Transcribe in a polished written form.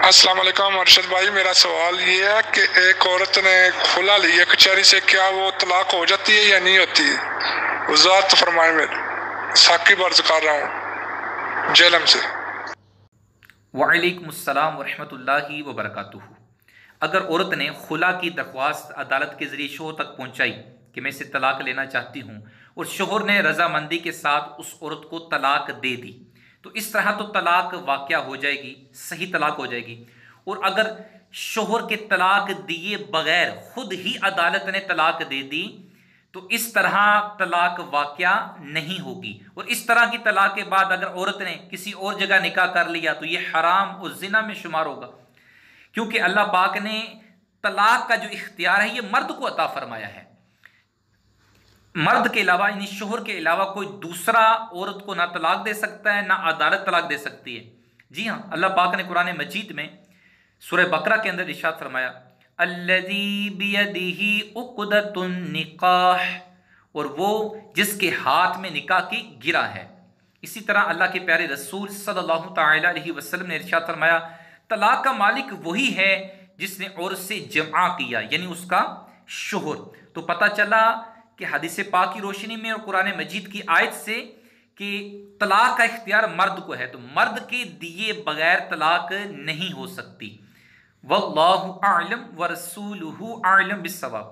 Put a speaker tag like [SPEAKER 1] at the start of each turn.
[SPEAKER 1] السلام علیکم ارشد بھائی، میرا سوال یہ ہے کہ ایک عورت نے کھلا لی ہے کچہری سے، کیا وہ طلاق ہو جاتی ہے یا نہیں ہوتی؟ وضاحت فرمائیں۔ میں ثاقب عرض کر رہا ہوں جھیلم سے۔
[SPEAKER 2] وعلیکم السلام ورحمۃ اللہ وبرکاتہ۔ اگر عورت نے خلا کی درخواست عدالت کے ذریعے شوہر تک پہنچائی کہ میں اسے طلاق لینا چاہتی ہوں، اور شوہر نے رضامندی کے ساتھ اس عورت کو طلاق دے دی، تو اس طرح تو طلاق واقع ہو جائے گی، صحیح طلاق ہو جائے گی۔ اور اگر شوہر کے طلاق دیے بغیر خود ہی عدالت نے طلاق دے دی تو اس طرح طلاق واقع نہیں ہوگی۔ اور اس طرح کی طلاق کے بعد اگر عورت نے کسی اور جگہ نکاح کر لیا تو یہ حرام اور زنا میں شمار ہوگا، کیونکہ اللہ پاک نے طلاق کا جو اختیار ہے یہ مرد کو عطا فرمایا ہے۔ مرد کے علاوہ یعنی شوہر کے علاوہ کوئی دوسرا عورت کو نہ طلاق دے سکتا ہے، نہ عدالت طلاق دے سکتی ہے۔ جی ہاں، اللہ پاک نے قرآن مجید میں سورہ بقرہ کے اندر ارشاد فرمایا الذی بیدہ عقدۃ النکاح، اور وہ جس کے ہاتھ میں نکاح کی گرہ ہے۔ اسی طرح اللہ کے پیارے رسول صلی اللہ تعالی علیہ وسلم نے ارشاد فرمایا طلاق کا مالک وہی ہے جس نے عورت سے جمع کیا، یعنی اس کا شوہر۔ تو پتہ چلا کہ حدیث پاک کی روشنی میں اور قرآن مجید کی آیت سے کہ طلاق کا اختیار مرد کو ہے، تو مرد کے دیے بغیر طلاق نہیں ہو سکتی۔ واللہ اعلم ورسولہ اعلم بالصواب۔